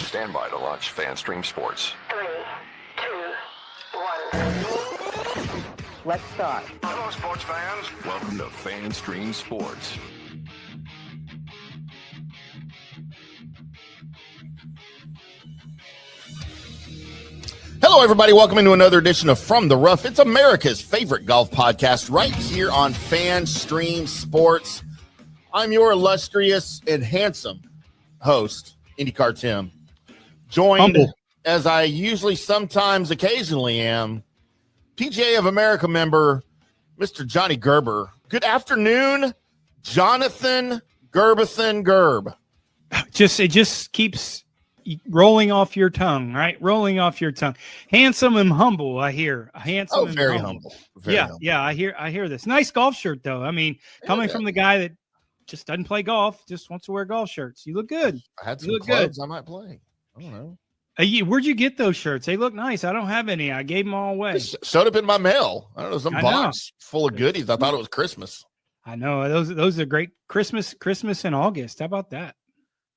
Stand by to launch FanStream Sports. 3, 2, 1. Let's start. Hello, sports fans. Welcome to FanStream Sports. Hello, everybody. Welcome into another edition of From the Rough. It's America's favorite golf podcast right here on FanStream Sports. I'm your illustrious and handsome host, IndyCarTim, joined, as I usually sometimes occasionally am, PGA of America member, Mr. Johnny Gerber. Good afternoon, Jonathan Gerb. It just keeps rolling off your tongue, right? Rolling off your tongue. Handsome and humble, I hear. Handsome and very humble. Very humble. Yeah, I hear this. Nice golf shirt, though. I mean, coming from the guy that just doesn't play golf, just wants to wear golf shirts. You look good. I had some clothes I might play. I don't know. Where'd you get those shirts? They look nice. I don't have any. I gave them all away. It showed up in my mail. I don't know, some box full of goodies. I thought it was Christmas. I know. Those are great. Christmas in August. How about that?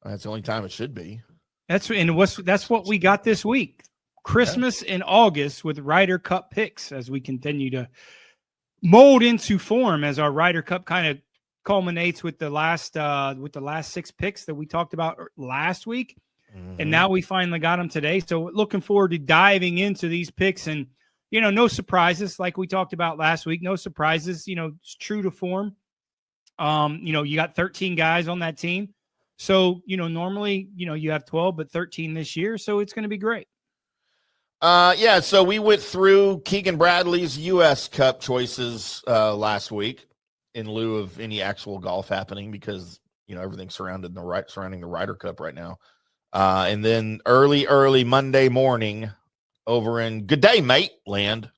That's the only time it should be. That's what we got this week. Christmas in August with Ryder Cup picks as we continue to mold into form as our Ryder Cup kind of culminates with the last 6 picks that we talked about last week. And now we finally got them today. So looking forward to diving into these picks and, no surprises like we talked about last week. No surprises, it's true to form. You got 13 guys on that team. So, normally, you have 12, but 13 this year. So it's going to be great. So we went through Keegan Bradley's U.S. Cup choices last week in lieu of any actual golf happening because, everything's surrounding the Ryder Cup right now. And then early Monday morning over in Good Day, Mate land.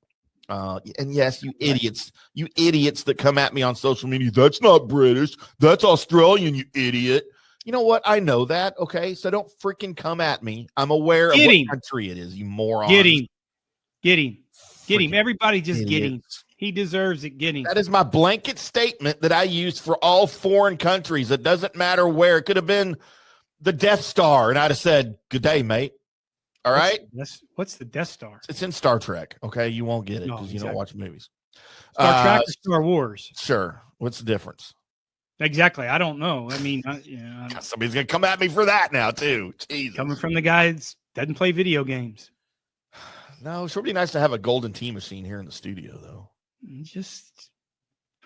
And yes, you idiots that come at me on social media. That's not British. That's Australian, you idiot. You know what? I know that. Okay. So don't freaking come at me. I'm aware of what country it is, you moron. Get him. Everybody just get him. He deserves it. Get him. That is my blanket statement that I used for all foreign countries. It doesn't matter where. It could have been the Death Star, and I'd have said, good day, mate. All right? What's the Death Star? It's in Star Trek, okay? You won't get it because you don't watch movies. Star Trek is Star Wars. Sure. What's the difference? Exactly. I don't know. I mean, somebody's going to come at me for that now, too. Jesus. Coming from the guy that doesn't play video games. No, it's really nice to have a golden tea machine here in the studio, though.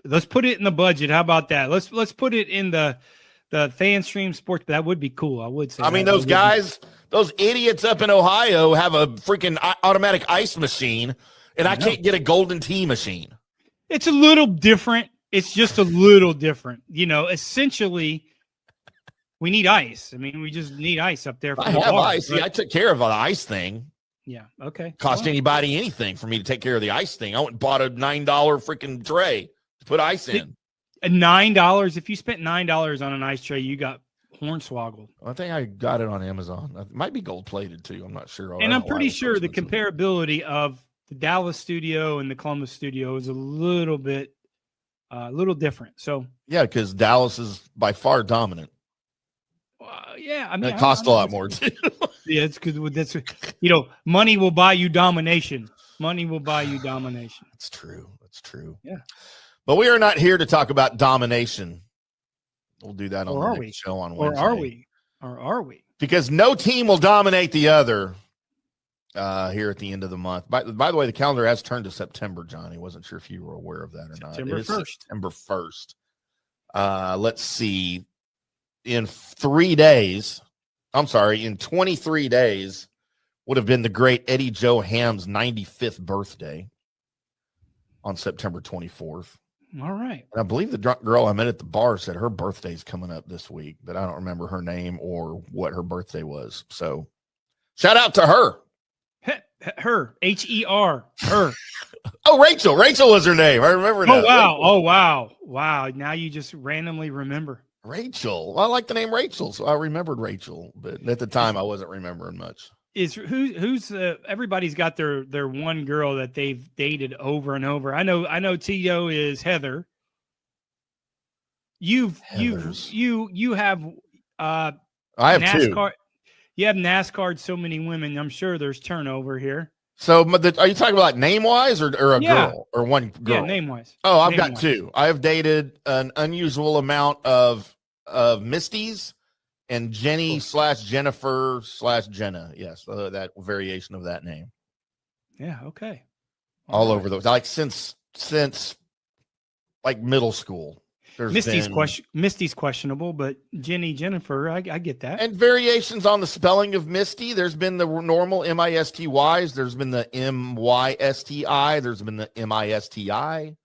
Let's put it in the budget. How about that? Let's put it in the FanStream Sports. That would be cool. I would say. I mean, those guys, those idiots up in Ohio have a freaking automatic ice machine, and I can't get a golden tea machine. It's a little different. It's just a little different. Essentially, we need ice. I mean, we just need ice up there. I have ice. Right? See, I took care of the ice thing. Yeah. Okay. Cost anybody anything for me to take care of the ice thing. I went and bought a $9 freaking tray to put ice in. $9. If you spent $9 on an ice tray, you got hornswoggled. I think I got it on Amazon. It might be gold plated too. I'm not sure. And I'm pretty sure the comparability of the Dallas studio and the Columbus studio is a little different. So yeah, because Dallas is by far dominant. Yeah, I mean, it costs a lot more too. Yeah, it's because that's money will buy you domination. Money will buy you domination. That's true. Yeah. But we are not here to talk about domination. We'll do that on the next show on Wednesday. Or are we? Because no team will dominate the other here at the end of the month. By the way, the calendar has turned to September, Johnny. Wasn't sure if you were aware of that or not. September 1st. September 1st. Let's see. In 23 days would have been the great Eddie Joe Hamm's 95th birthday on September 24th. All right. And I believe the drunk girl I met at the bar said her birthday's coming up this week, but I don't remember her name or what her birthday was. So shout out to her. Her, H-E-R, her. Oh, Rachel. Rachel was her name. I remember that. Oh, wow. Wow. Now you just randomly remember. Rachel. Well, I like the name Rachel, so I remembered Rachel, but at the time I wasn't remembering much. Who's everybody's got their one girl that they've dated over and over. I know Tito is Heather. You have I have NASCAR. two. You have NASCAR, so many women. I'm sure there's turnover here. So are you talking about name-wise or a girl or one girl? Yeah, name-wise. Oh, I've got two. I have dated an unusual amount of Misties and Jenny / Jennifer / Jenna. Yes, that variation of that name. Yeah, okay. All over those. Like since like middle school. Misty's questionable, but Jennifer, I get that. And variations on the spelling of Misty. There's been the normal M-I-S-T-Ys. There's been the M-Y-S-T-I. There's been the M-I-S-T-I.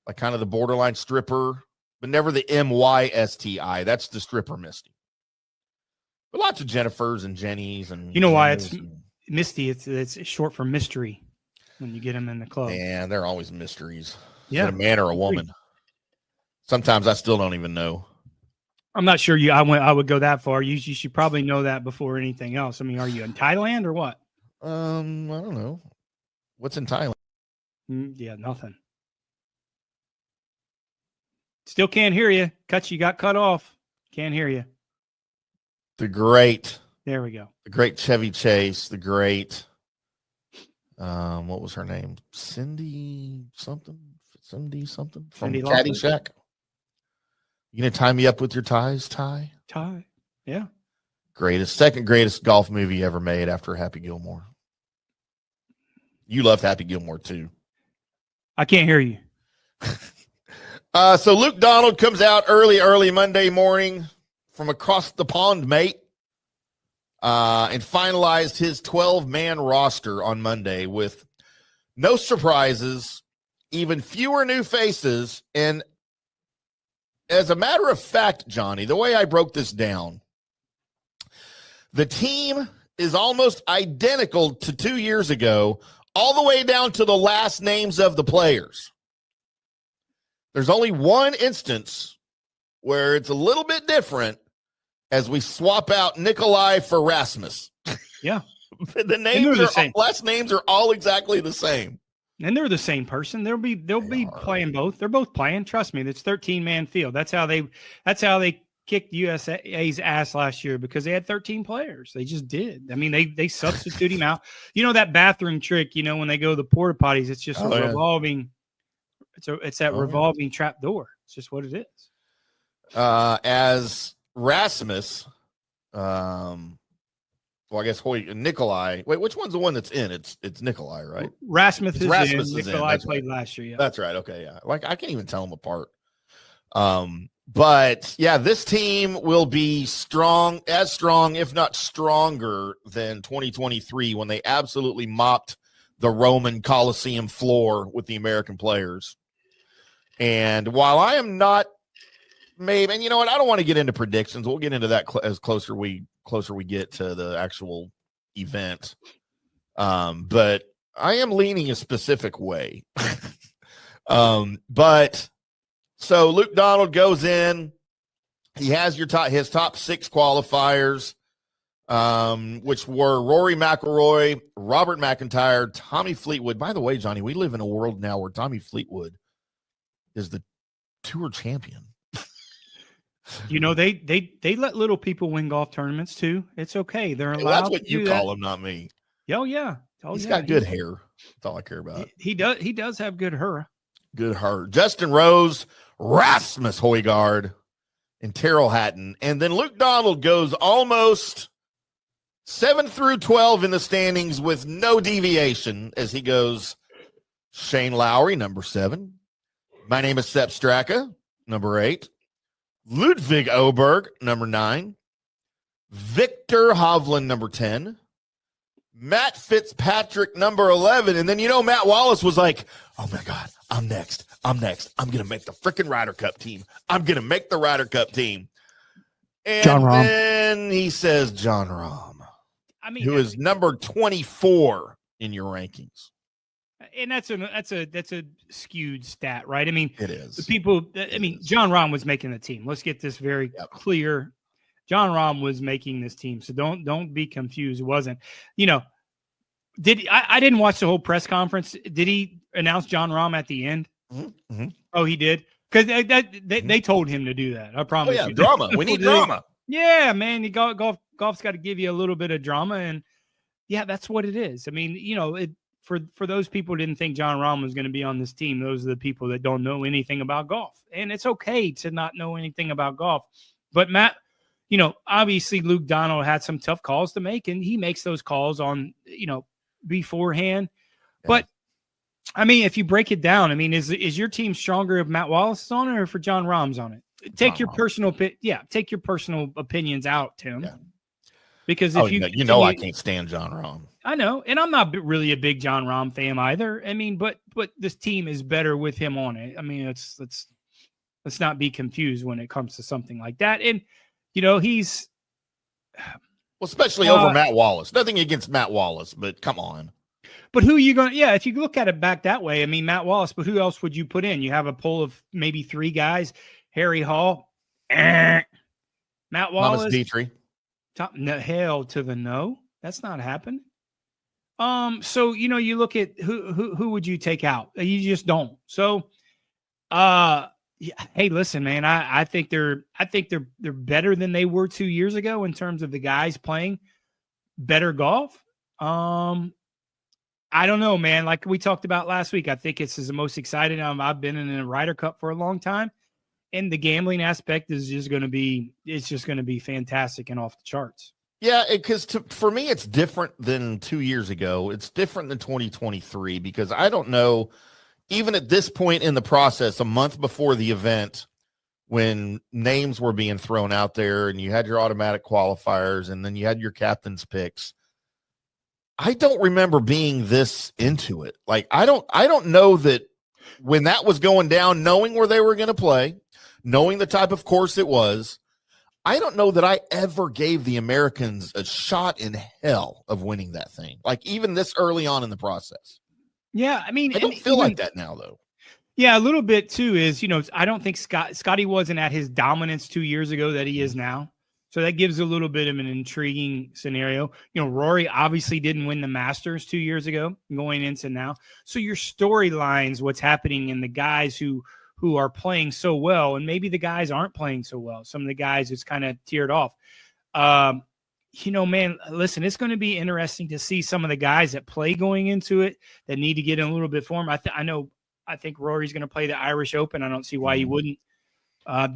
Like kind of the borderline stripper, but never the M-Y-S-T-I. That's the stripper Misty. But lots of Jennifers and Jennies. And you know why it's Misty? It's short for mystery when you get them in the club. And they're always mysteries. Yeah. Is it a man or a woman? Sometimes I still don't even know. I'm not sure I would go that far. You should probably know that before anything else. I mean, are you in Thailand or what? I don't know. What's in Thailand? Yeah, nothing. Still can't hear you. You got cut off. Can't hear you. The great. There we go. The great Chevy Chase. The great. What was her name? Cindy something from Caddyshack. You gonna tie me up with your ties, Ty? Ty, yeah. Second greatest golf movie ever made after Happy Gilmore. You loved Happy Gilmore too. I can't hear you. So Luke Donald comes out early Monday morning from across the pond, mate, and finalized his 12-man roster on Monday with no surprises, even fewer new faces, and as a matter of fact, Johnny, the way I broke this down, the team is almost identical to 2 years ago, all the way down to the last names of the players. There's only one instance where it's a little bit different as we swap out Nikolai for Rasmus. Yeah. The last names are all exactly the same. And they're the same person. They'll be playing both. They're both playing. Trust me, it's 13-man field. That's how they kicked USA's ass last year, because they had 13 players. They just did. I mean, they substitute him out. You know that bathroom trick, when they go to the porta potties, it's just revolving. It's that revolving trap door. It's just what it is. As Rasmus, well, I guess Nikolai. Wait, which one's the one that's in? It's Nikolai, right? Rasmus is in. Nikolai played last year. Yeah, that's right. Okay, yeah. Like I can't even tell them apart. But yeah, this team will be strong, if not stronger, than 2023 when they absolutely mopped the Roman Coliseum floor with the American players. And while I am not, maybe, and you know what, I don't want to get into predictions. We'll get into that as closer we get to the actual event. But I am leaning a specific way. But so Luke Donald goes in. He has his top 6 qualifiers, which were Rory McIlroy, Robert McIntyre, Tommy Fleetwood. By the way, Johnny, we live in a world now where Tommy Fleetwood is the tour champion. They let little people win golf tournaments too. It's okay. They're allowed. That's what you call him, not me. Oh yeah. He's got good hair. That's all I care about. He does have good hair. Good hair. Justin Rose, Rasmus Højgaard, and Terrell Hatton. And then Luke Donald goes almost 7 through 12 in the standings with no deviation as he goes Shane Lowry, number 7. My name is Sepp Straka, number 8. Ludwig Oberg, number 9. Victor Hovland, number 10. Matt Fitzpatrick, number 11. And then, Matt Wallace was like, oh, my God, I'm next. I'm going to make the freaking Ryder Cup team. I'm going to make the Ryder Cup team. And John Rahm. Then he says John Rahm, who is number 24 in your rankings. And that's a skewed stat, right? I mean, it is. The people. John Rahm was making the team. Let's get this very clear. John Rahm was making this team, so don't be confused. It wasn't. I didn't watch the whole press conference. Did he announce John Rahm at the end? Mm-hmm. Oh, he did, because they told him to do that. I promise. Oh, yeah, drama. We need drama. Yeah, man. The golf golf's got to give you a little bit of drama, and yeah, that's what it is. I mean, for those people who didn't think John Rahm was going to be on this team, those are the people that don't know anything about golf, and it's okay to not know anything about golf. But Matt, obviously Luke Donald had some tough calls to make, and he makes those calls on, beforehand. Yeah. But I mean, if you break it down, I mean, is your team stronger if Matt Wallace is on it or for John Rahm's on it? Take your personal opinions out, Tim. Yeah. Because if I can't stand John Rahm. I know, and I'm not really a big John Rahm fan either. I mean, but this team is better with him on it. I mean, let's not be confused when it comes to something like that. And he's especially over Matt Wallace. Nothing against Matt Wallace, but come on. But who are you going to, if you look at it back that way, I mean, Matt Wallace, but who else would you put in? You have a poll of maybe 3 guys. Harry Hall, Matt Wallace. Thomas Dietrich. Hell to the no. That's not happening. So, you look at who would you take out? You just don't. So, hey, listen, man, I think they're better than they were 2 years ago in terms of the guys playing better golf. I don't know, man. Like we talked about last week, I think this is the most exciting I've been in a Ryder Cup for a long time. And the gambling aspect is just going to be fantastic and off the charts. Yeah, because for me, it's different than 2 years ago. It's different than 2023 because I don't know, even at this point in the process, a month before the event, when names were being thrown out there and you had your automatic qualifiers and then you had your captain's picks, I don't remember being this into it. Like, I don't know that when that was going down, knowing where they were going to play, knowing the type of course it was, I don't know that I ever gave the Americans a shot in hell of winning that thing. Like, even this early on in the process. Yeah, I mean, I don't feel like that now, though. Yeah, a little bit too is, I don't think Scotty wasn't at his dominance 2 years ago that he is now. So that gives a little bit of an intriguing scenario. Rory obviously didn't win the Masters 2 years ago going into now. So your storylines, what's happening in the guys who are playing so well, and maybe the guys aren't playing so well. Some of the guys it's kind of tiered off. Man, listen, it's going to be interesting to see some of the guys that play going into it that need to get in a little bit form. I think Rory's going to play the Irish Open. I don't see why he wouldn't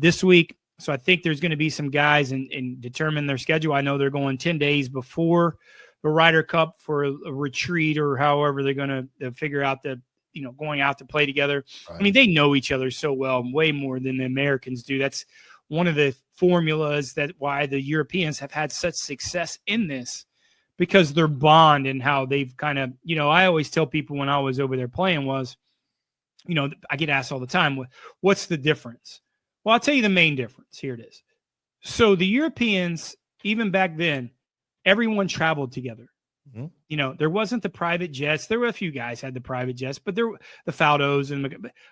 this week. So I think there's going to be some guys and determine their schedule. I know they're going 10 days before the Ryder Cup for a retreat or however they're going to figure out going out to play together. Right. I mean, they know each other so well, way more than the Americans do. That's one of the formulas that why the Europeans have had such success in this, because their bond and how they've kind of, I always tell people when I was over there playing was, I get asked all the time, what's the difference? Well, I'll tell you the main difference. Here it is. So the Europeans, even back then, everyone traveled together. Mm-hmm. There wasn't the private jets. There were a few guys had the private jets, but there were the Faldos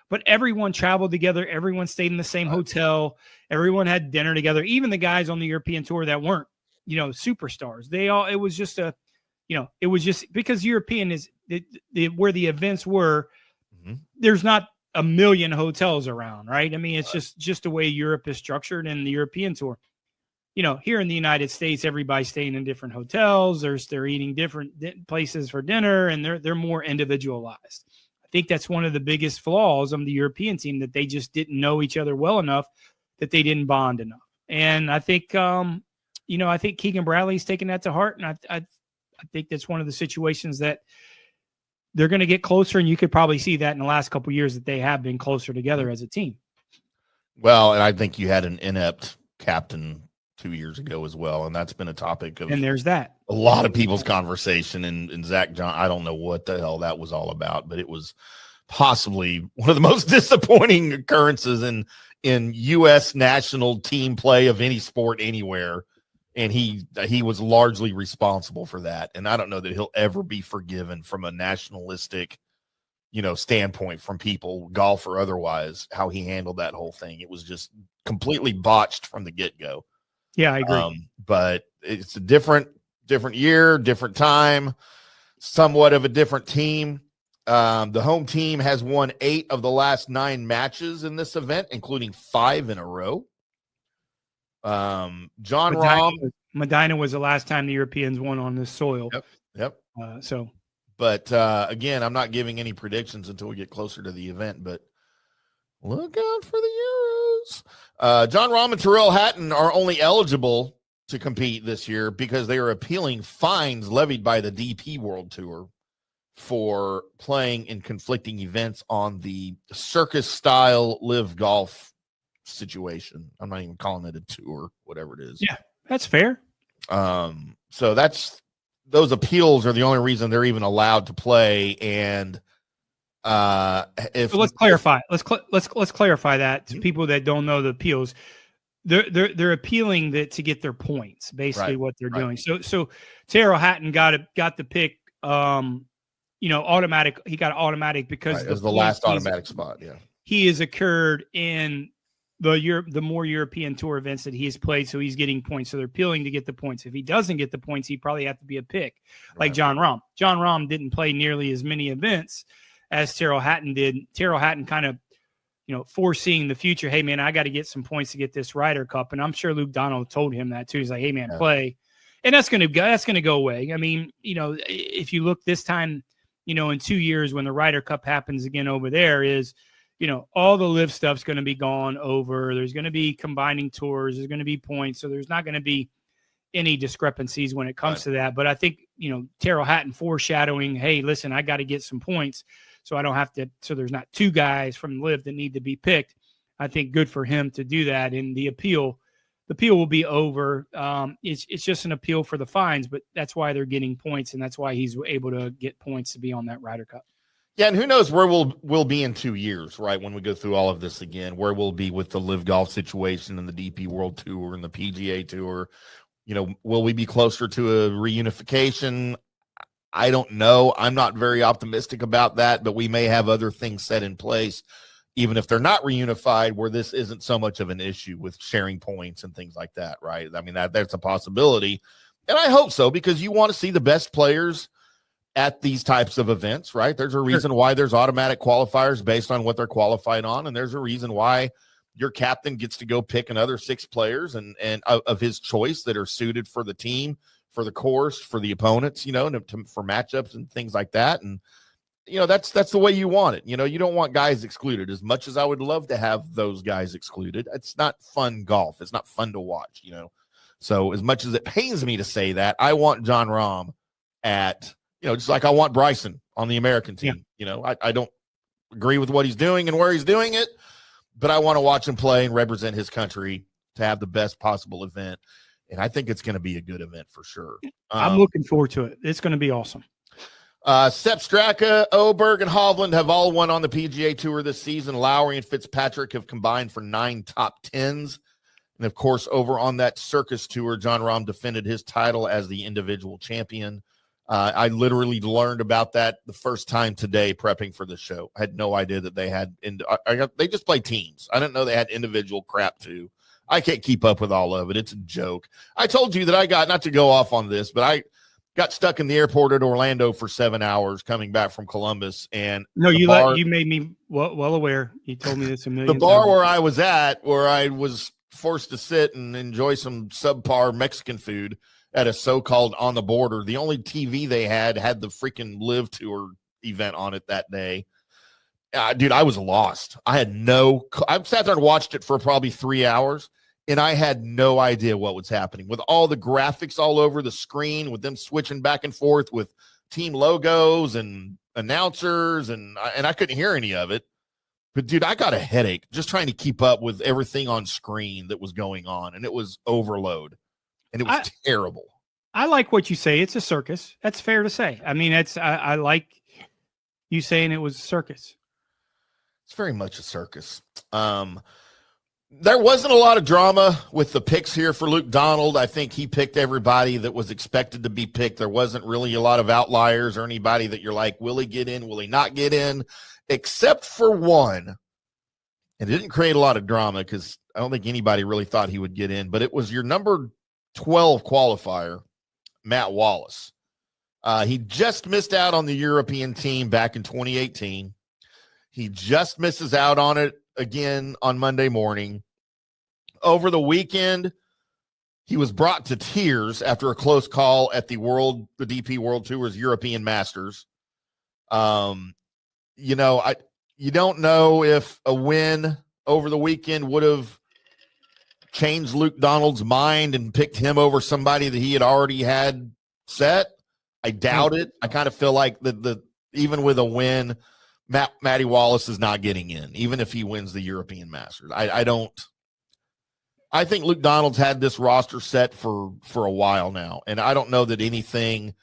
but everyone traveled together. Everyone stayed in the same hotel. Everyone had dinner together. Even the guys on the European tour that weren't, superstars. It was just because European is where the events were. Mm-hmm. There's not a million hotels around, right? I mean, it's just the way Europe is structured in the European tour. Here in the United States, everybody's staying in different hotels. They're eating different places for dinner, and they're more individualized. I think that's one of the biggest flaws of the European team, that they just didn't know each other well enough, that they didn't bond enough. And I think, I think Keegan Bradley's taking that to heart, and I think that's one of the situations that they're going to get closer, and you could probably see that in the last couple of years that they have been closer together as a team. Well, and I think you had an inept captain 2 years ago as well, and that's been a topic of there's that a lot of people's conversation. And Zach John, I don't know what the hell that was all about, but it was possibly one of the most disappointing occurrences in U.S. national team play of any sport anywhere. And he was largely responsible for that. And I don't know that he'll ever be forgiven from a nationalistic, standpoint from people, golf or otherwise, how he handled that whole thing. It was just completely botched from the get-go. Yeah, I agree. But it's a different year, different time, somewhat of a different team. The home team has won 8 of the last 9 matches in this event, including 5 in a row. John Rahm, Medina was the last time the Europeans won on this soil. Yep. But again, I'm not giving any predictions until we get closer to the event, but look out for the Euros. John Rahm and Tyrrell Hatton are only eligible to compete this year because they are appealing fines levied by the DP World Tour for playing in conflicting events on the circus-style live golf situation. I'm not even calling it a tour, whatever it is. Yeah, that's fair. So those appeals are the only reason they're even allowed to play. And so let's clarify. Let's clarify that to people that don't know the appeals. They're appealing to get their points. Basically, what they're doing. So Tyrrell Hatton got the pick. Automatic. He got automatic because it was the last automatic spot. Yeah, he has occurred in the more European Tour events that he has played, so he's getting points. So they're appealing to get the points. If he doesn't get the points, he probably have to be a pick, like John Rahm. John Rahm didn't play nearly as many events as Tyrrell Hatton did. Tyrrell Hatton kind of, foreseeing the future. Hey man, I got to get some points to get this Ryder Cup, and I'm sure Luke Donald told him that too. He's like, hey man, play, and that's gonna go away. I mean, if you look this time, in 2 years when the Ryder Cup happens again over there, is all the live stuff's going to be gone over. There's going to be combining tours. There's going to be points. So there's not going to be any discrepancies when it comes to that. But I think, Tyrrell Hatton foreshadowing, hey, listen, I got to get some points so I don't have to. So there's not two guys from live that need to be picked. I think good for him to do that. And the appeal will be over. It's just an appeal for the fines, but that's why they're getting points. And that's why he's able to get points to be on that Ryder Cup. Yeah, and who knows where we'll be in 2 years, right? When we go through all of this again, where we'll be with the live golf situation and the DP World Tour and the PGA Tour. Will we be closer to a reunification? I don't know. I'm not very optimistic about that, but we may have other things set in place, even if they're not reunified, where this isn't so much of an issue with sharing points and things like that, right? I mean, that's a possibility, and I hope so, because you want to see the best players at these types of events, right? There's a reason why there's automatic qualifiers based on what they're qualified on. And there's a reason why your captain gets to go pick another 6 players and of his choice that are suited for the team, for the course, for the opponents, for matchups and things like that. And, that's the way you want it. You don't want guys excluded. As much as I would love to have those guys excluded, it's not fun golf. It's not fun to watch, So as much as it pains me to say that, I want John Rahm at, just like I want Bryson on the American team. Yeah. I don't agree with what he's doing and where he's doing it, but I want to watch him play and represent his country to have the best possible event. And I think it's going to be a good event for sure. I'm looking forward to it. It's going to be awesome. Sepp Straka, Oberg, and Hovland have all won on the PGA Tour this season. Lowry and Fitzpatrick have combined for 9 top 10s. And, of course, over on that circus tour, John Rahm defended his title as the individual champion. I literally learned about that the first time today prepping for the show. I had no idea that they had they just play teams. I didn't know they had individual crap too. I can't keep up with all of it. It's a joke. I told you that I got, not to go off on this, but I got stuck in the airport at Orlando for 7 hours coming back from Columbus. And no, you made me well aware. You told me this a million times. The bar times. where I was at, where I was forced to sit and enjoy some subpar Mexican food at a so-called On the Border. The only TV they had the freaking Live Tour event on it that day. Dude, I was lost. I sat there and watched it for probably 3 hours, and I had no idea what was happening. With all the graphics all over the screen, with them switching back and forth with team logos and announcers, and I couldn't hear any of it. But, dude, I got a headache just trying to keep up with everything on screen that was going on, and it was overload. And it was terrible. I like what you say. It's a circus. That's fair to say. I mean, I like you saying it was a circus. It's very much a circus. There wasn't a lot of drama with the picks here for Luke Donald. I think he picked everybody that was expected to be picked. There wasn't really a lot of outliers or anybody that you're like, will he get in? Will he not get in? Except for one. And it didn't create a lot of drama because I don't think anybody really thought he would get in. But it was your number 12 qualifier, Matt Wallace. He just missed out on the European team back in 2018. He just misses out on it again on Monday morning. Over the weekend, he was brought to tears after a close call at the DP World Tour's European Masters. You don't know if a win over the weekend would have changed Luke Donald's mind and picked him over somebody that he had already had set. I doubt it. I kind of feel like even with a win, Matty Wallace is not getting in, even if he wins the European Masters. I think Luke Donald's had this roster set for a while now, and I don't know that anything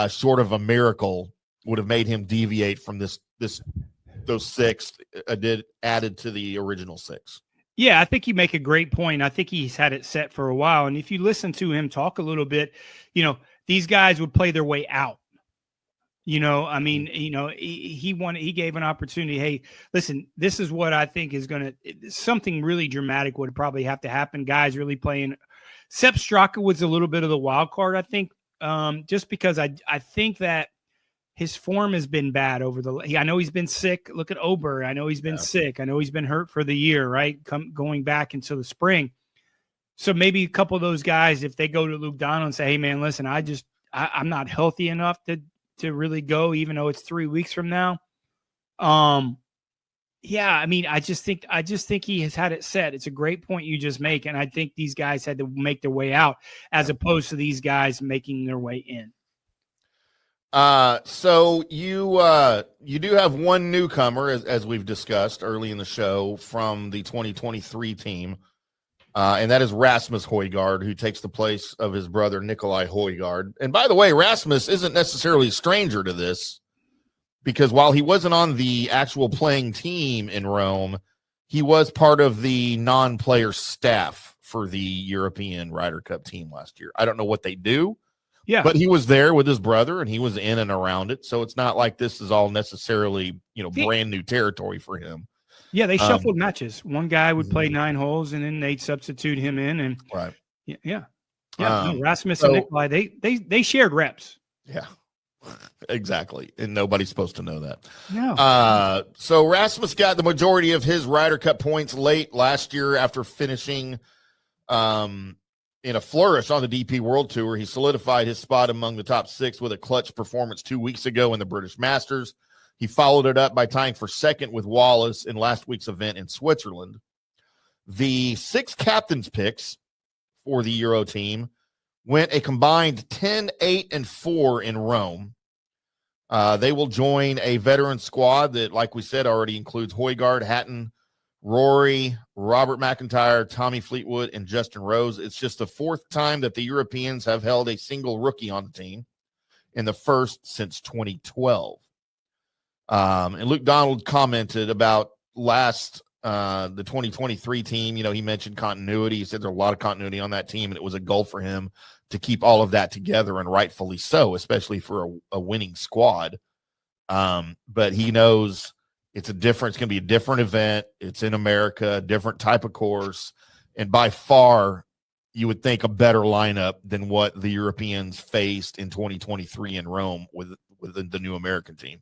short of a miracle would have made him deviate from those six added to the original six. Yeah, I think you make a great point. I think he's had it set for a while. And if you listen to him talk a little bit, these guys would play their way out. He gave an opportunity. Hey, listen, this is what I think is something really dramatic would probably have to happen. Guys really playing. Sepp Straka was a little bit of the wild card, I think, just because I think that his form has been bad I know he's been sick. Look at Ober. I know he's been sick. I know he's been hurt for the year, right? Going back into the spring. So maybe a couple of those guys, if they go to Luke Donald and say, hey man, listen, I'm not healthy enough to really go, even though it's 3 weeks from now. I just think he has had it set. It's a great point you just make. And I think these guys had to make their way out as opposed to these guys making their way in. So you do have one newcomer, as we've discussed early in the show, from the 2023 team, and that is Rasmus Højgaard, who takes the place of his brother Nikolai Højgaard. And by the way, Rasmus isn't necessarily a stranger to this, because while he wasn't on the actual playing team in Rome, he was part of the non-player staff for the European Ryder Cup team last year. I don't know what they do. Yeah, but he was there with his brother, and he was in and around it. So it's not like this is all necessarily, brand new territory for him. Yeah, they shuffled matches. One guy would play 9 holes, and then they'd substitute him in. And right, Rasmus and Nikolai, they shared reps. Yeah, exactly, and nobody's supposed to know that. No. So Rasmus got the majority of his Ryder Cup points late last year after finishing. In a flourish on the DP World Tour. He solidified his spot among the top 6 with a clutch performance 2 weeks ago in the British Masters. He followed it up by tying for second with Wallace in last week's event in Switzerland. The 6 captains picks for the Euro team went a combined 10, 8, and 4 in Rome. They will join a veteran squad that, like we said, already includes Højgaard, Hatton, Rory, Robert McIntyre, Tommy Fleetwood, and Justin Rose. It's just the 4th time that the Europeans have held a single rookie on the team, and the first since 2012. And Luke Donald commented about the 2023 team. He mentioned continuity. He said there's a lot of continuity on that team, and it was a goal for him to keep all of that together, and rightfully so, especially for a winning squad. But he knows it's going to be a different event. It's in America, different type of course. And by far, you would think a better lineup than what the Europeans faced in 2023 in Rome with the new American team.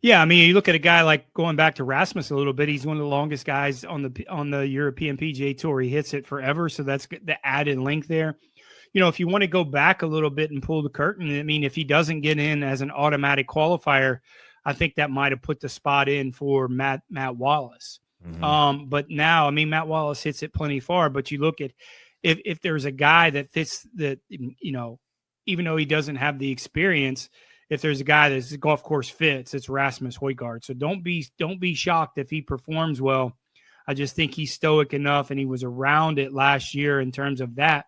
Yeah, you look at a guy like going back to Rasmus a little bit. He's one of the longest guys on the European PGA Tour. He hits it forever, so that's the added length there. If you want to go back a little bit and pull the curtain, if he doesn't get in as an automatic qualifier, I think that might have put the spot in for Matt Wallace. Mm-hmm. But now, Matt Wallace hits it plenty far, but you look at if there's a guy that fits that, even though he doesn't have the experience, if there's a guy that's golf course fits, it's Rasmus Højgaard. So don't be shocked if he performs well. I just think he's stoic enough, and he was around it last year in terms of that.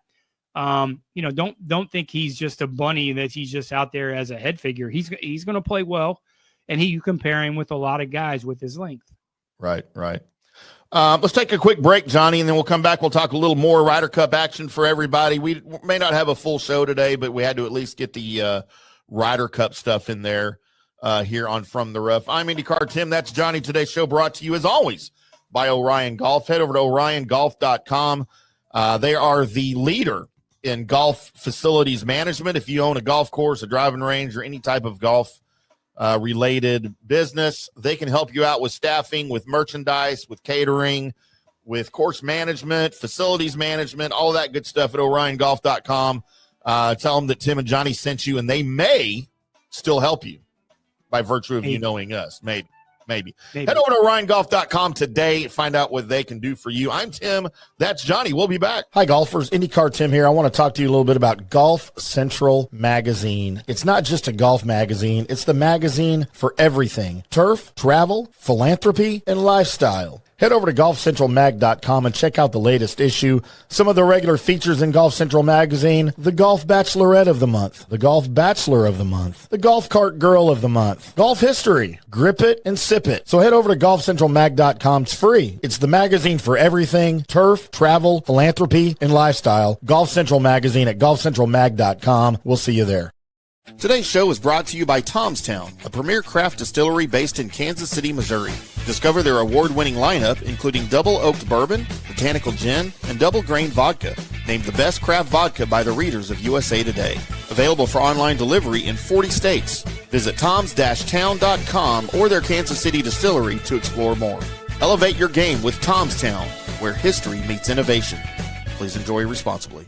Don't think he's just a bunny, that he's just out there as a head figure. He's going to play well. And you compare him with a lot of guys with his length. Right. Let's take a quick break, Johnny, and then we'll come back. We'll talk a little more Ryder Cup action for everybody. We may not have a full show today, but we had to at least get the Ryder Cup stuff in there here on From the Rough. I'm IndyCarTim. That's Johnny. Today's show brought to you, as always, by Orion Golf. Head over to oriongolf.com. They are the leader in golf facilities management. If you own a golf course, a driving range, or any type of golf related business, they can help you out with staffing, with merchandise, with catering, with course management, facilities management, all that good stuff at oriongolf.com. Tell them that Tim and Johnny sent you, and they may still help you by virtue of you knowing us. Maybe. Head over to oriongolf.com today and find out what they can do for you. I'm Tim. That's Johnny. We'll be back. Hi, golfers. IndyCarTim here. I want to talk to you a little bit about Golf Central Magazine. It's not just a golf magazine. It's the magazine for everything. Turf, travel, philanthropy, and lifestyle. Head over to golfcentralmag.com and check out the latest issue. Some of the regular features in Golf Central Magazine: the Golf Bachelorette of the Month, the Golf Bachelor of the Month, the Golf Cart Girl of the Month, Golf History, Grip It and Sip It. So head over to golfcentralmag.com. It's free. It's the magazine for everything: turf, travel, philanthropy, and lifestyle. Golf Central Magazine at golfcentralmag.com. We'll see you there. Today's show is brought to you by Tomstown, a premier craft distillery based in Kansas City, Missouri. Discover their award-winning lineup, including double oaked bourbon, botanical gin, and double grain vodka. Named the best craft vodka by the readers of USA Today. Available for online delivery in 40 states. Visit toms-town.com or their Kansas City distillery to explore more. Elevate your game with Tomstown, where history meets innovation. Please enjoy responsibly.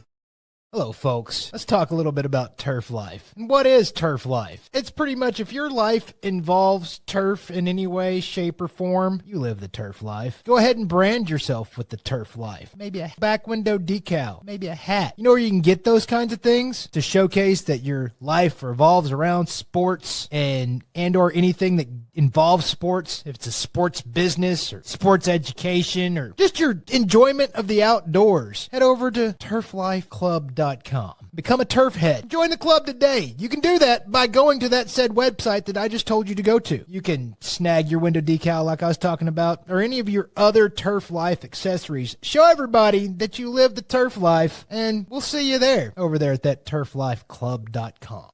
Hello, folks. Let's talk a little bit about turf life. And what is turf life? It's pretty much if your life involves turf in any way, shape, or form, you live the turf life. Go ahead and brand yourself with the turf life. Maybe a back window decal, maybe a hat. You know where you can get those kinds of things to showcase that your life revolves around sports and or anything that involves sports. If it's a sports business or sports education or just your enjoyment of the outdoors, head over to turflifeclub.com. Become a turf head. Join the club today. You can do that by going to that said website that I just told you to go to. You can snag your window decal like I was talking about, or any of your other turf life accessories. Show everybody that you live the turf life, and we'll see you there over there at that turflifeclub.com.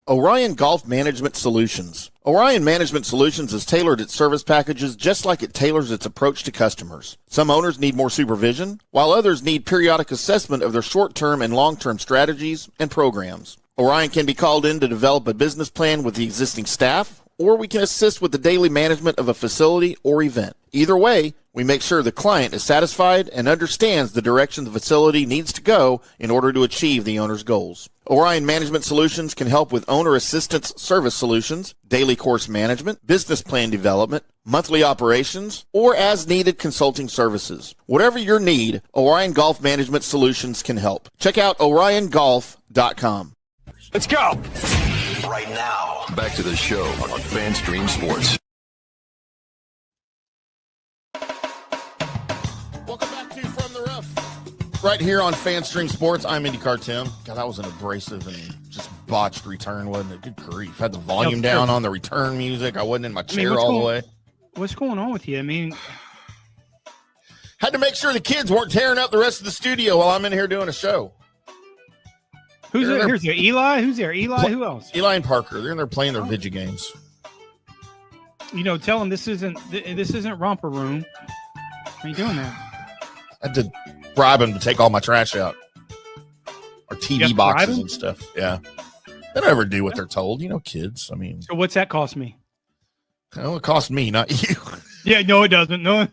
Orion Golf Management Solutions. Orion Management Solutions has tailored its service packages just like it tailors its approach to customers. Some owners need more supervision, while others need periodic assessment of their short-term and long-term strategies and programs. Orion can be called in to develop a business plan with the existing staff, or we can assist with the daily management of a facility or event. Either way, we make sure the client is satisfied and understands the direction the facility needs to go in order to achieve the owner's goals. Orion Management Solutions can help with owner assistance service solutions, daily course management, business plan development, monthly operations, or as-needed consulting services. Whatever your need, Orion Golf Management Solutions can help. Check out oriongolf.com. Let's go! Right now. Back to the show on FanStream Sports. Welcome back to From the Rough. Right here on FanStream Sports, I'm IndyCarTim. God, that was an abrasive and just botched return, wasn't it? Good grief. Had the volume down on the return music. I wasn't in my chair all the way. What's going on with you? I mean, had to make sure the kids weren't tearing up the rest of the studio while I'm in here doing a show. Who's there? Here's there. Eli? Who's there? Eli? Who else? Eli and Parker. They're in there playing their video games. You know, tell them this isn't Romper Room. How are you doing that? I had to bribe them to take all my trash out. Or TV boxes and stuff. Yeah. They don't ever do what they're told. You know, kids. I mean. So what's that cost me? Well, it cost me, not you. Yeah, no, it doesn't. No.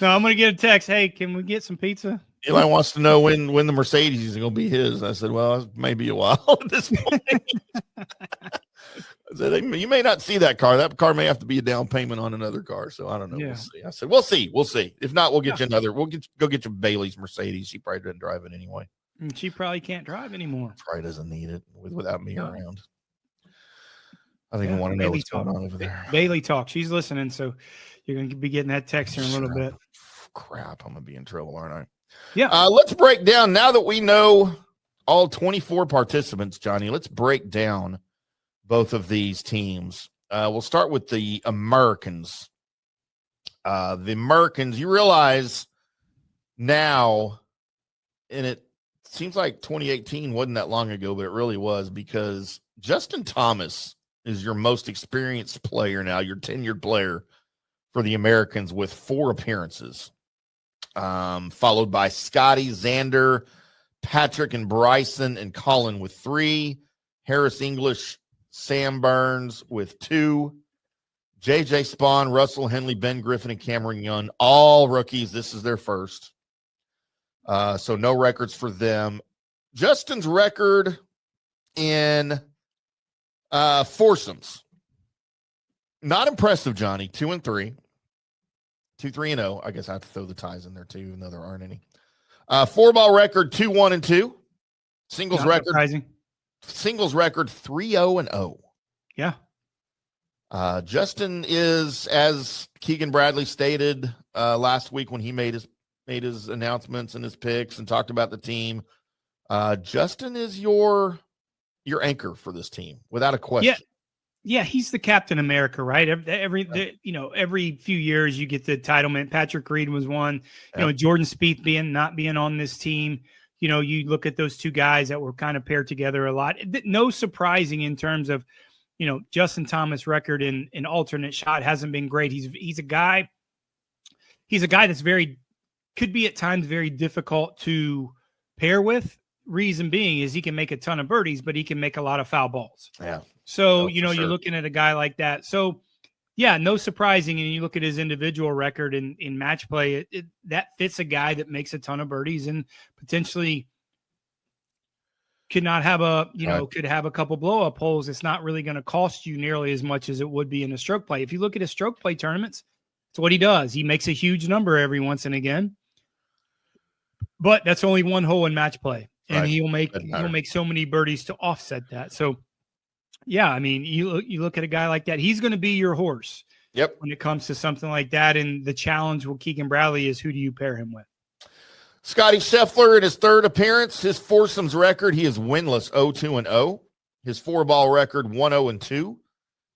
No, I'm going to get a text. Hey, can we get some pizza? Eli wants to know when the Mercedes is going to be his. I said, well, maybe a while at this point. I said, you may not see that car. That car may have to be a down payment on another car. So I don't know. Yeah. We'll see. I said, we'll see. If not, we'll get you another. Go get you Bailey's Mercedes. She probably doesn't drive it anyway. She probably can't drive anymore. Probably doesn't need it without me around. I don't even want to know what's going on over there. Bailey talk. She's listening. So you're going to be getting that text here in a little bit. Crap. I'm going to be in trouble, aren't I? Yeah. Let's break down, now that we know all 24 participants, Johnny, let's break down both of these teams. We'll start with the Americans. The Americans, you realize now, and it seems like 2018 wasn't that long ago, but it really was, because Justin Thomas is your most experienced player now, your tenured player for the Americans with 4 appearances. Followed by Scotty, Xander, Patrick, and Bryson, and Colin with 3. Harris English, Sam Burns with 2. JJ Spawn, Russell Henley, Ben Griffin, and Cameron Young, all rookies. This is their first. So no records for them. Justin's record in foursomes. Not impressive, Johnny. 2-3. 2-3-0. I guess I have to throw the ties in there too, even though there aren't any. Four-ball record 2-1-2. Singles Not record. surprising. Singles record 3-0-0. Yeah. Justin is, as Keegan Bradley stated last week when he made his announcements and his picks and talked about the team. Justin is your anchor for this team, without a question. Yeah, he's the Captain America, right? Every few years you get the entitlement. Patrick Reed was one. Jordan Spieth not being on this team. You look at those two guys that were kind of paired together a lot. No surprising in terms of, Justin Thomas' record in alternate shot hasn't been great. He's a guy that's could be at times very difficult to pair with. Reason being is he can make a ton of birdies, but he can make a lot of foul balls. Yeah. So, you're looking at a guy like that. So, yeah, no surprising. And you look at his individual record in match play, that fits a guy that makes a ton of birdies and potentially could not have could have a couple blow up holes. It's not really going to cost you nearly as much as it would be in a stroke play. If you look at his stroke play tournaments, it's what he does. He makes a huge number every once and again, but that's only one hole in match play. And he'll make so many birdies to offset that. So, yeah, I mean, you look at a guy like that, he's going to be your horse. Yep. When it comes to something like that, and the challenge with Keegan Bradley is who do you pair him with? Scotty Scheffler in his third appearance, his foursomes record, he is winless 0-2-0. His four-ball record 1-0-2.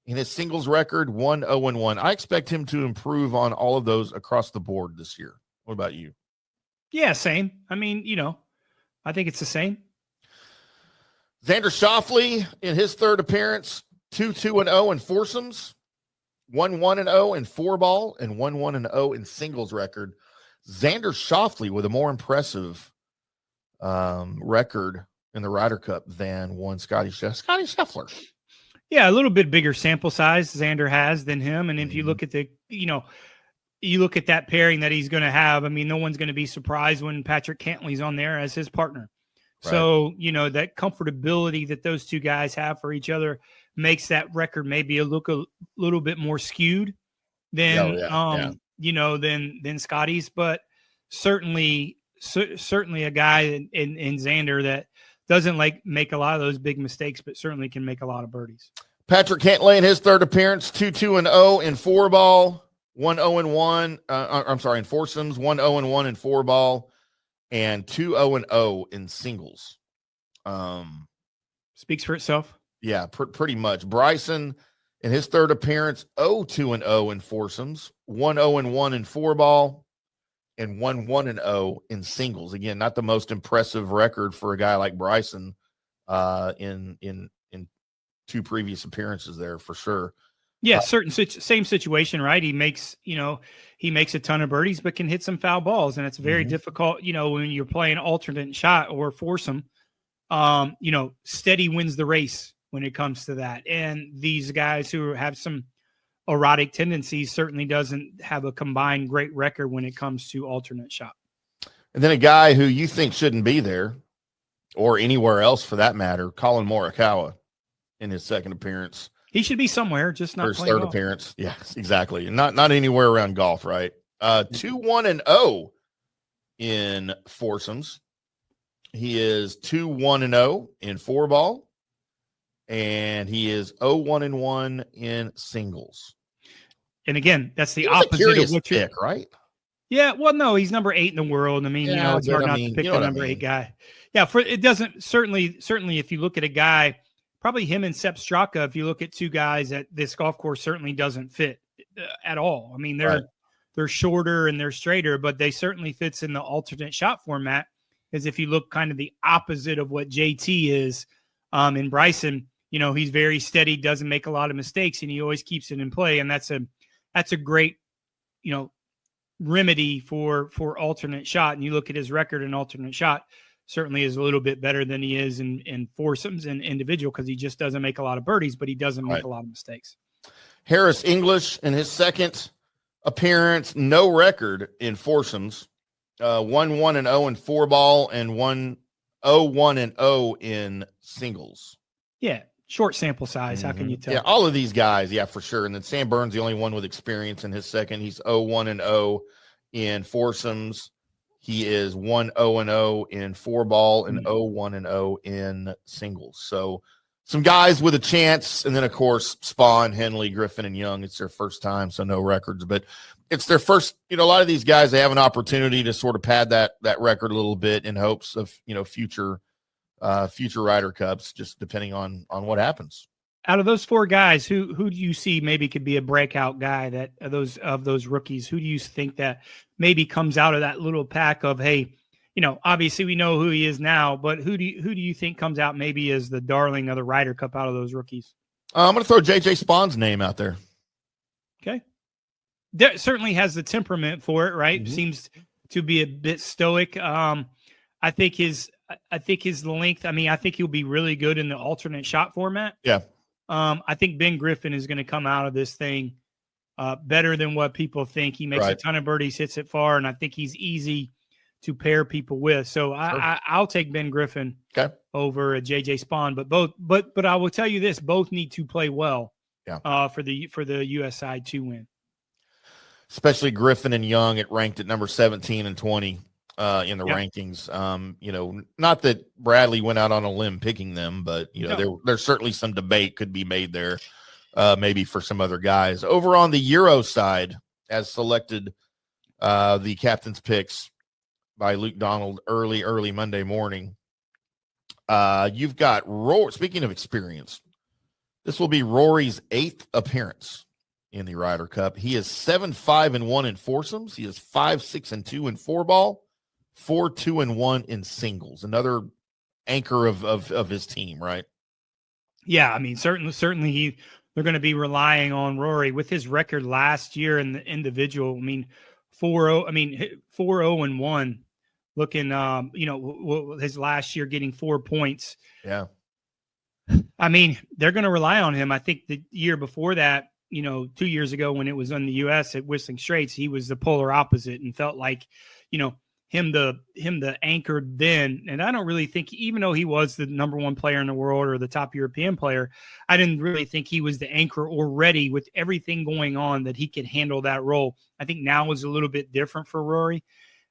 And his singles record 1-0-1. I expect him to improve on all of those across the board this year. What about you? Yeah, same. I mean, I think it's the same. Xander Schauffele in his third appearance, 2-2-0 in foursomes, 1-1-0 in four-ball, and 1-1-0 in singles record. Xander Schauffele with a more impressive record in the Ryder Cup than Scotty Scheffler. Yeah, a little bit bigger sample size Xander has than him. And if you look at you look at that pairing that he's going to have, I mean, no one's going to be surprised when Patrick Cantley's on there as his partner. Right. So, that comfortability that those two guys have for each other makes that record maybe look a little bit more skewed than, than Scotty's, but certainly a guy in Xander that doesn't make a lot of those big mistakes, but certainly can make a lot of birdies. Patrick Cantley in his third appearance, 2-2-0 in four-ball, 1-0-1. In foursomes, 1-0-1 in four-ball, and 2-0-0 in singles. Speaks for itself. Yeah, pretty much. Bryson in his third appearance, 0-2-0 in foursomes, 1-0-1 in four-ball, and 1-1-0 in singles. Again, not the most impressive record for a guy like Bryson in two previous appearances there for sure. Yeah, same situation, right? He makes a ton of birdies, but can hit some foul balls, and it's very difficult. When you're playing alternate shot or foursome, steady wins the race when it comes to that. And these guys who have some erratic tendencies certainly doesn't have a combined great record when it comes to alternate shot. And then a guy who you think shouldn't be there, or anywhere else for that matter, Colin Morikawa in his second appearance. He should be somewhere, just not his playing third golf. appearance. Yeah, exactly. Not anywhere around golf, right? 2-1-0 in foursomes. He is 2-1-0 in four-ball, and he is 0-1-1 in singles. And again, that's the opposite opposite of what you're pick, right? Yeah, well, no, he's number 8 in the world. I mean, it's hard not to pick the number 8 guy. Yeah, it doesn't certainly if you look at a guy, probably him and Sepp Straka, if you look at two guys at this golf course, certainly doesn't fit at all. I mean, they're shorter and they're straighter, but they certainly fits in the alternate shot format. As if you look kind of the opposite of what JT is in Bryson, he's very steady, doesn't make a lot of mistakes, and he always keeps it in play. And that's a great, remedy for alternate shot. And you look at his record in alternate shot, certainly is a little bit better than he is in foursomes and individual, because he just doesn't make a lot of birdies, but he doesn't make a lot of mistakes. Harris English in his second appearance, no record in foursomes, 1-1-0 in four ball, and 1-0-1-0 in singles. Yeah, short sample size. How can you tell? Yeah, all of these guys, yeah, for sure. And then Sam Burns, the only one with experience in his second. He's 0-1-0 in foursomes. He is 1-0-0 in four ball and 0-1-0 in singles. So some guys with a chance. And then, of course, Spawn, Henley, Griffin, and Young. It's their first time, so no records. But it's their first, a lot of these guys, they have an opportunity to sort of pad that record a little bit in hopes of, future Ryder Cups, just depending on what happens. Out of those four guys, who do you see maybe could be a breakout guy that of those rookies? Who do you think that maybe comes out of that little pack of, hey, obviously we know who he is now, but who do you think comes out maybe as the darling of the Ryder Cup out of those rookies? I'm going to throw JJ Spawn's name out there. Okay. That certainly has the temperament for it, right? Mm-hmm. Seems to be a bit stoic. I think his length, I think he'll be really good in the alternate shot format. Yeah. I think Ben Griffin is going to come out of this thing better than what people think. He makes a ton of birdies, hits it far, and I think he's easy to pair people with. So I'll take Ben Griffin over a JJ Spawn. But I will tell you this: both need to play well for the U.S. side to win. Especially Griffin and Young, it ranked at number 17 and 20 in the rankings. Not that Bradley went out on a limb picking them, but there's certainly some debate could be made there, maybe for some other guys. Over on the Euro side, as selected, the captain's picks by Luke Donald early Monday morning. You've got Rory. Speaking of experience, this will be Rory's 8th appearance in the Ryder Cup. He is 7-5-1 in foursomes. He is 5-6-2 in four ball. 4-2-1 in singles. Another anchor of his team, right? Yeah, certainly they're going to be relying on Rory with his record last year in the individual. 4-0-1. Looking, his last year getting 4 points. Yeah. They're going to rely on him. I think the year before that, 2 years ago when it was on the U.S. at Whistling Straits, he was the polar opposite and felt like, him the anchor then. And I don't really think, even though he was the number one player in the world or the top European player, I didn't really think he was the anchor already with everything going on that he could handle that role. I think now is a little bit different for Rory.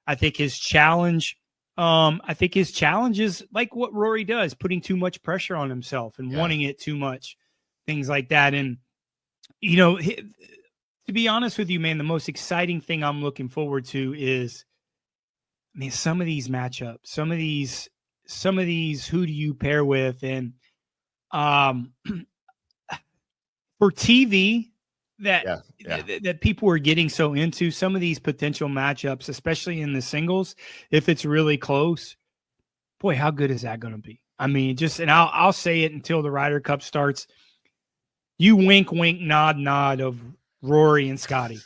I think his challenge is like what Rory does, putting too much pressure on himself and wanting it too much, things like that. And, to be honest with you, man, the most exciting thing I'm looking forward to is, some of these matchups, some of these, who do you pair with? And for TV that people are getting so into, some of these potential matchups, especially in the singles, if it's really close, boy, how good is that going to be? And I'll say it until the Ryder Cup starts. You wink, wink, nod, nod of Rory and Scotty.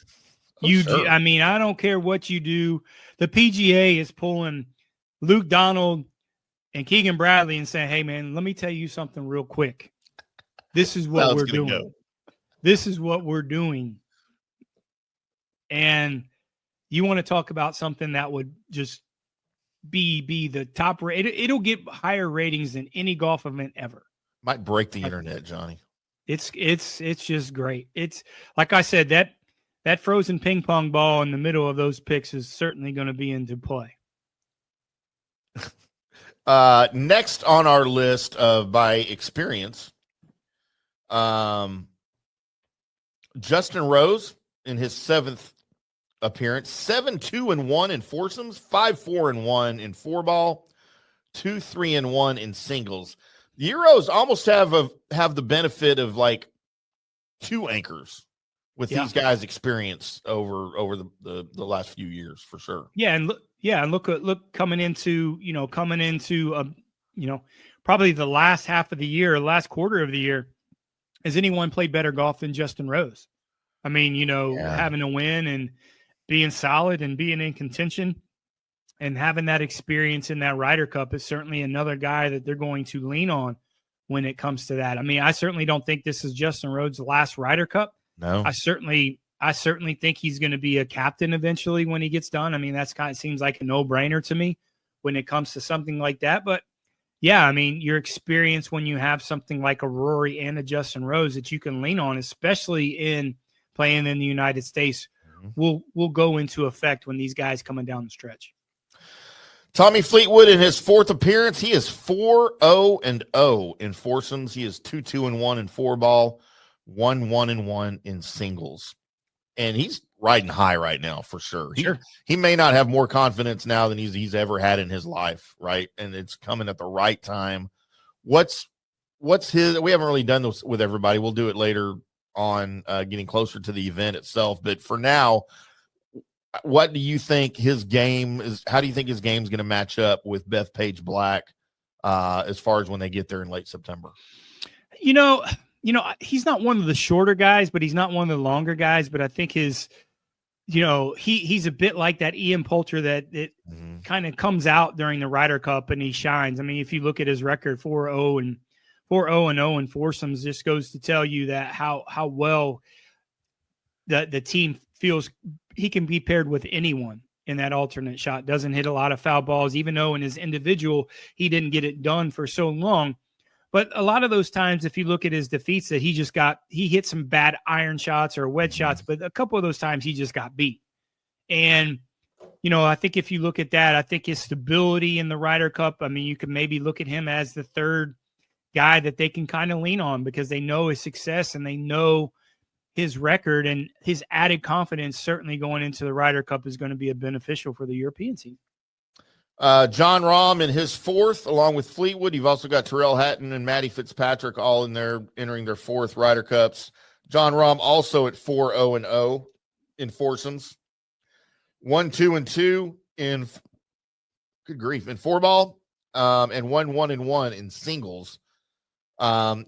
I don't care what you do. The PGA is pulling Luke Donald and Keegan Bradley and saying, hey, man, let me tell you something real quick. This is what we're doing. Go. This is what we're doing. And you want to talk about something that would just be the top rate. It'll get higher ratings than any golf event ever. Might break the internet, Johnny. It's just great. It's like I said, that frozen ping pong ball in the middle of those picks is certainly going to be into play. Next on our list of by experience, Justin Rose in his 7th appearance, 7-2-1 in foursomes, 5-4-1 in four ball, 2-3-1 in singles. The Euros almost have the benefit of like two anchors with these guys' experience over the last few years for sure. Yeah, and look coming into probably the last half of the year, last quarter of the year, has anyone played better golf than Justin Rose? Having a win and being solid and being in contention and having that experience in that Ryder Cup is certainly another guy that they're going to lean on when it comes to that. I certainly don't think this is Justin Rhodes' last Ryder Cup. No. I certainly think he's going to be a captain eventually when he gets done. I mean, that's kind of seems like a no-brainer to me when it comes to something like that. But yeah, I mean, your experience when you have something like a Rory and a Justin Rose that you can lean on, especially in playing in the United States, will go into effect when these guys coming down the stretch. Tommy Fleetwood in his fourth appearance, he is 4-0-0 in foursomes. He is 2-2-1 in four ball, 1-1-1 in singles. And he's riding high right now for sure. He may not have more confidence now than he's ever had in his life, right? And it's coming at the right time. What's his? We haven't really done this with everybody. We'll do it later on, getting closer to the event itself. But for now, what do you think his game is? How do you think his game is going to match up with Bethpage Black as far as when they get there in late September? You know, he's not one of the shorter guys, but he's not one of the longer guys. But I think he's a bit like that Ian Poulter that it kind of comes out during the Ryder Cup and he shines. I mean, if you look at his record, 4-0-0 in foursomes, just goes to tell you that how well the team feels he can be paired with anyone in that alternate shot. Doesn't hit a lot of foul balls, even though in his individual he didn't get it done for so long. But a lot of those times, if you look at his defeats, that he hit some bad iron shots or wedge shots, but a couple of those times he just got beat. And, I think if you look at that, I think his stability in the Ryder Cup, I mean, you could maybe look at him as the third guy that they can kind of lean on because they know his success and they know his record, and his added confidence certainly going into the Ryder Cup is going to be beneficial for the European team. John Rahm in his fourth, along with Fleetwood. You've also got Tyrrell Hatton and Matty Fitzpatrick all in there entering their fourth Ryder Cups. John Rahm also at 4-0-0 in foursomes, 1-2-2 in in four ball, and 1-1-1 in singles. I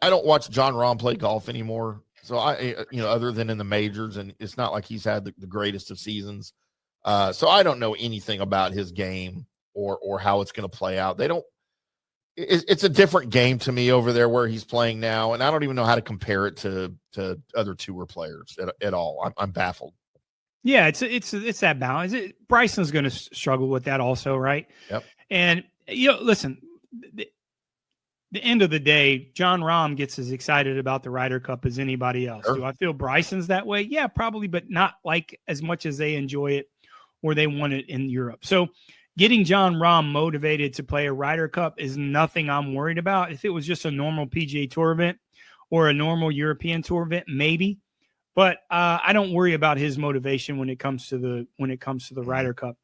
don't watch John Rahm play golf anymore. So other than in the majors, and it's not like he's had the greatest of seasons. So I don't know anything about his game or how it's going to play out. It's a different game to me over there where he's playing now. And I don't even know how to compare it to other tour players at all. I'm baffled. Yeah. It's that balance. Bryson's going to struggle with that also. Right. Yep. And listen, the end of the day, John Rahm gets as excited about the Ryder Cup as anybody else. Sure. Do I feel Bryson's that way? Yeah, probably, but not like as much as they enjoy it or they want it in Europe. So getting John Rahm motivated to play a Ryder Cup is nothing I'm worried about. If it was just a normal PGA Tour event or a normal European Tour event, maybe. But I don't worry about his motivation when it comes to the Ryder Cup.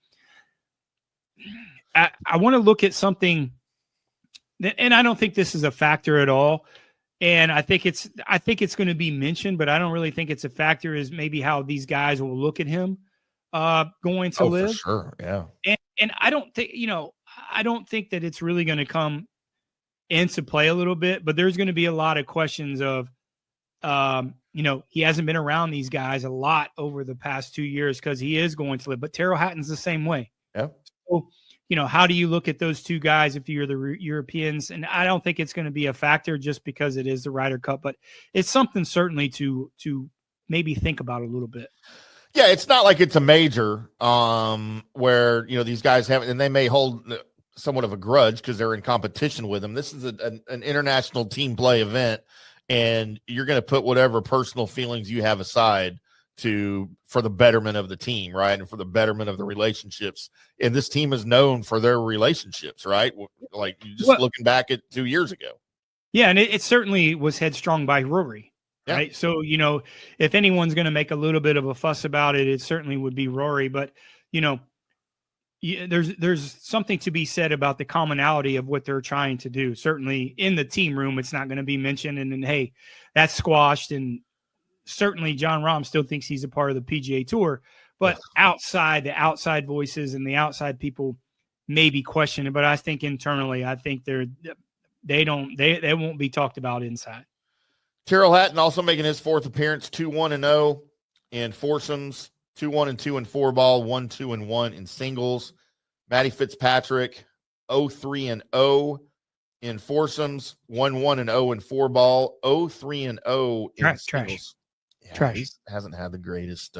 I want to look at something, and I don't think this is a factor at all. And I think it's going to be mentioned, but I don't really think it's a factor. Is maybe how these guys will look at him going to live. For sure, yeah. And I don't think that it's really going to come into play a little bit. But there's going to be a lot of questions of, he hasn't been around these guys a lot over the past 2 years because he is going to live. But Tyrrell Hatton's the same way. Yeah. So, how do you look at those two guys if you're the Europeans? And I don't think it's going to be a factor just because it is the Ryder Cup, but it's something certainly to maybe think about a little bit. Yeah, it's not like it's a major where, these guys haven't, and they may hold somewhat of a grudge because they're in competition with them. This is an international team play event, and you're going to put whatever personal feelings you have aside for the betterment of the team, right? And for the betterment of the relationships. And this team is known for their relationships, right? Like looking back at 2 years ago. Yeah. And it certainly was headstrong by Rory, right? So, if anyone's going to make a little bit of a fuss about it, it certainly would be Rory. But, there's something to be said about the commonality of what they're trying to do. Certainly in the team room, it's not going to be mentioned. And then, hey, that's squashed. And certainly John Rahm still thinks he's a part of the PGA Tour, but outside, the outside voices and the outside people may be questioning. But I think internally, I think they won't be talked about inside. Tyrrell Hatton also making his fourth appearance, 2-1-0 in foursomes, 2-1-2 in four ball, 1-2-1 in singles. Matty Fitzpatrick, 0-3-0 in foursomes, 1-1-0 in 4-ball, 0-3-0 in singles. Yeah, Trash. He hasn't had the greatest.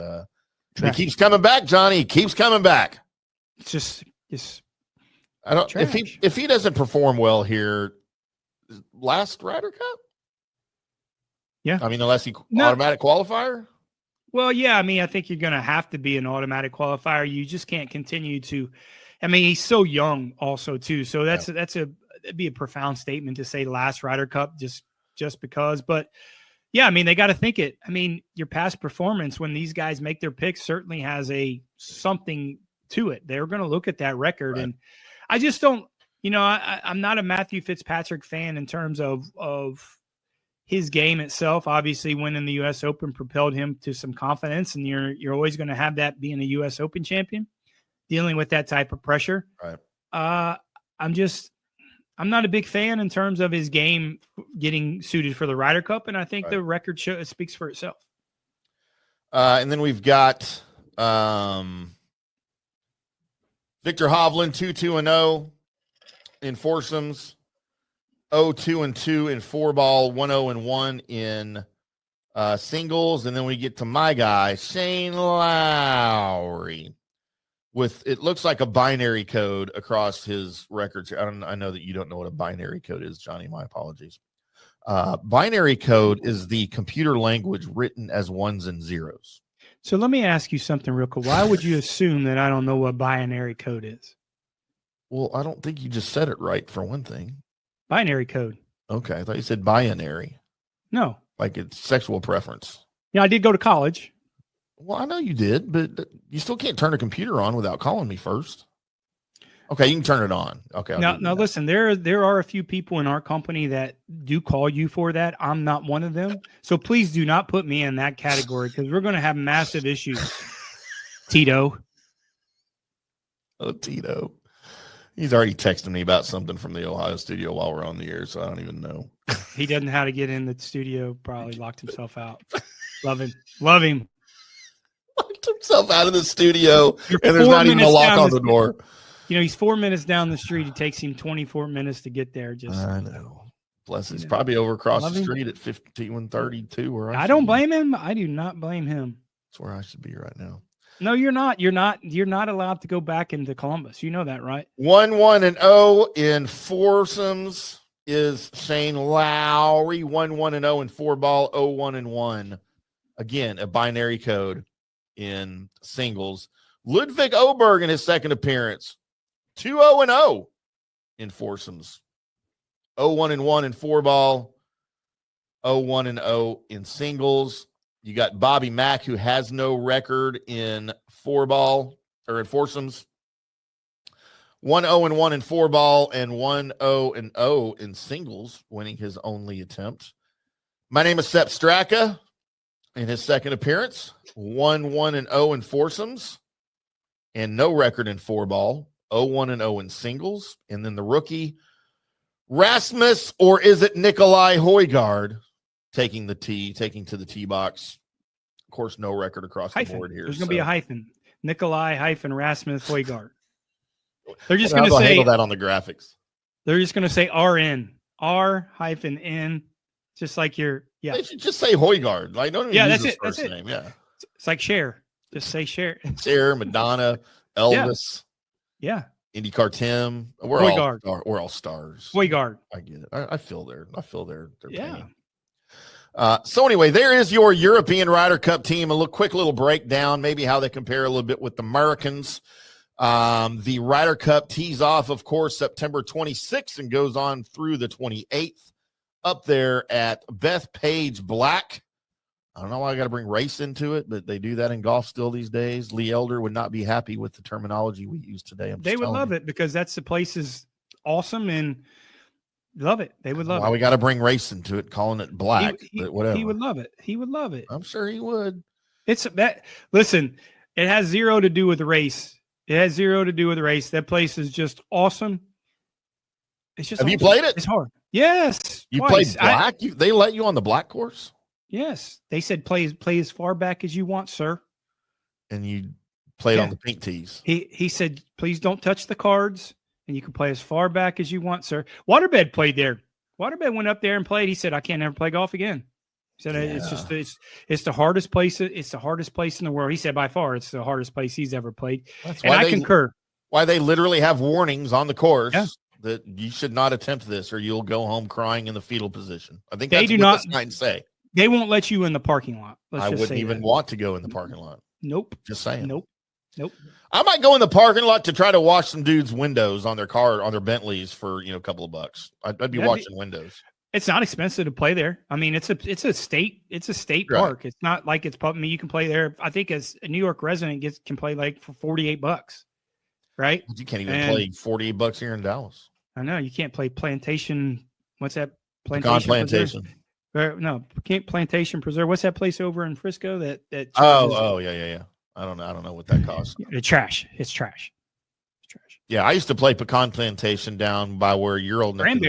He keeps coming back, Johnny. He keeps coming back. It's just I don't. trash. If he doesn't perform well here, last Ryder Cup. Yeah. I mean, unless he automatic qualifier. Well, yeah. I mean, I think you're going to have to be an automatic qualifier. You just can't continue to. I mean, he's so young, also too. So it'd be a profound statement to say last Ryder Cup just because. But yeah, I mean, they got to think it. I mean, your past performance when these guys make their picks certainly has something to it. They're going to look at that record, and I just don't. I'm not a Matthew Fitzpatrick fan in terms of his game itself. Obviously, winning the U.S. Open propelled him to some confidence, and you're always going to have that being a U.S. Open champion, dealing with that type of pressure. Right. I'm not a big fan in terms of his game getting suited for the Ryder Cup, and I think the record speaks for itself. And then we've got Victor Hovland, 2-2-0 in foursomes, 0-2-2 in 4-ball, 1-0-1 in singles. And then we get to my guy, Shane Lowry, with it looks like a binary code across his records. I know that you don't know what a binary code is, Johnny. My apologies. Binary code is the computer language written as ones and zeros. So let me ask you something real quick. Why would you assume that I don't know what binary code is? Well, I don't think you just said it right for one thing. Binary code. Okay. I thought you said binary. No. Like it's sexual preference. Yeah, I did go to college. Well, I know you did, but you still can't turn a computer on without calling me first. Okay, you can turn it on. Okay. Now listen, there are a few people in our company that do call you for that. I'm not one of them. So please do not put me in that category because we're going to have massive issues. Tito. Oh, Tito. He's already texting me about something from the Ohio studio while we're on the air, so I don't even know. He doesn't know how to get in the studio. Probably locked himself out. Love him. Love him. Locked himself out of the studio, and there's not even a lock on the door. He's 4 minutes down the street. It takes him 24 minutes to get there. I know. Bless. He's probably over across the street at 5132. Where I don't blame him. I do not blame him. That's where I should be right now. No, you're not. You're not allowed to go back into Columbus. You know that, right? 1-1-0 in foursomes is Shane Lowry. 1-1-0 in 4-ball, 0-1-1. Again, a binary code in singles. Ludwig Oberg in his second appearance, 2-0-0 in foursomes, 0-1-1 in 4-ball, 0-1-0 in singles. You got Bobby Mack, who has no record in 4-ball or in foursomes, 1-0-1 in 4-ball and 1-0-0 in singles, winning his only attempt. My name is Sepp Straka in his second appearance, 1-1-0 in foursomes and no record in 4-ball, 0-1-0 in singles. And then the rookie, Rasmus, or is it Nikolai Højgaard, taking to the tee box. Of course, no record across the board here. There's going to be a hyphen. Nikolai Rasmus Højgaard. They're just going to say handle that on the graphics. They're just going to say RN, R-N, just like They should just say Højgaard. Like, don't even use his first name. Yeah. It's like Cher. Just say Cher. Cher, Madonna, Elvis. Yeah. IndyCarTim. We're all stars. Højgaard. I get it. I feel their yeah. Pain. So anyway, there is your European Ryder Cup team. A quick little breakdown, maybe how they compare a little bit with the Americans. The Ryder Cup tees off, of course, September 26th and goes on through the 28th up there at Bethpage Black. I don't know why I got to bring race into it, but they do that in golf still these days. Lee Elder would not be happy with the terminology we use today. They would love it because the place is awesome and love it. They would love it. Why we got to bring race into it, calling it black, but whatever. He would love it. He would love it. I'm sure he would. Listen, it has zero to do with the race. It has zero to do with the race. That place is just awesome. It's just Have you played it? It's hard. Yes. You played black? They let you on the black course? Yes. They said play as far back as you want, sir. And you played on the pink tees. He said, please don't touch the cards and you can play as far back as you want, sir. Waterbed played there. Waterbed went up there and played. He said, I can't ever play golf again. He said, it's the hardest place. It's the hardest place in the world. He said, by far, it's the hardest place he's ever played. And I concur. Why they literally have warnings on the course that you should not attempt this or you'll go home crying in the fetal position. I think that's what the signs say. They won't let you in the parking lot. I wouldn't even want to go in the parking lot. Nope. Just saying. Nope. I might go in the parking lot to try to wash some dudes' windows on their car, on their Bentleys for, a couple of bucks. I'd be washing windows. It's not expensive to play there. I mean, it's a state park. It's not like it's public. I mean, you can play there. I think as a New York resident can play like for $48, right? You can't even play $48 here in Dallas. I know you can't play Plantation. What's that? Plantation. No, can't Plantation Preserve. What's that place over in Frisco that yeah. I don't know what that costs. It's trash. It's trash. Yeah, I used to play Pecan Plantation down by where you're old enough in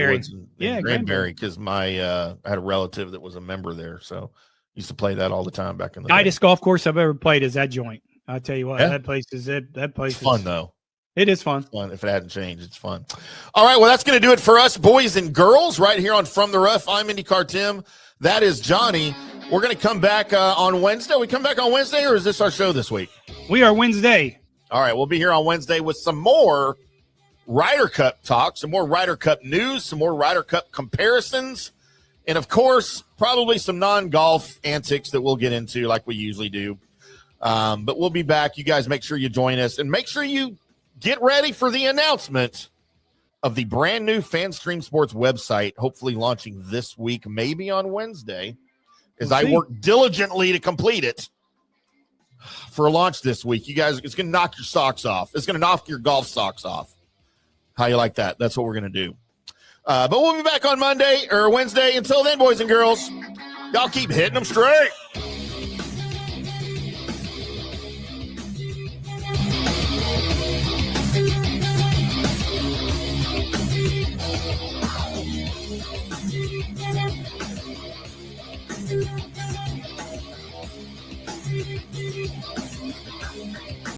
Granbury, because I had a relative that was a member there, so used to play that all the time back in the day. Tightest golf course I've ever played is that joint. I'll tell you what, that place is fun though. It is fun. If it hadn't changed, it's fun. All right, well, that's going to do it for us, boys and girls, right here on From the Rough. I'm IndyCarTim. That is Johnny. We're going to come back on Wednesday. We come back on Wednesday, or is this our show this week? We are Wednesday. All right, we'll be here on Wednesday with some more Ryder Cup talk, some more Ryder Cup news, some more Ryder Cup comparisons, and, of course, probably some non-golf antics that we'll get into like we usually do. But we'll be back. You guys make sure you join us, and make sure you get ready for the announcement of the brand new FanStream Sports website, hopefully launching this week, maybe on Wednesday, as I work diligently to complete it for a launch this week. You guys, it's going to knock your socks off. It's going to knock your golf socks off. How you like that? That's what we're going to do. But we'll be back on Monday or Wednesday. Until then, boys and girls, y'all keep hitting them straight.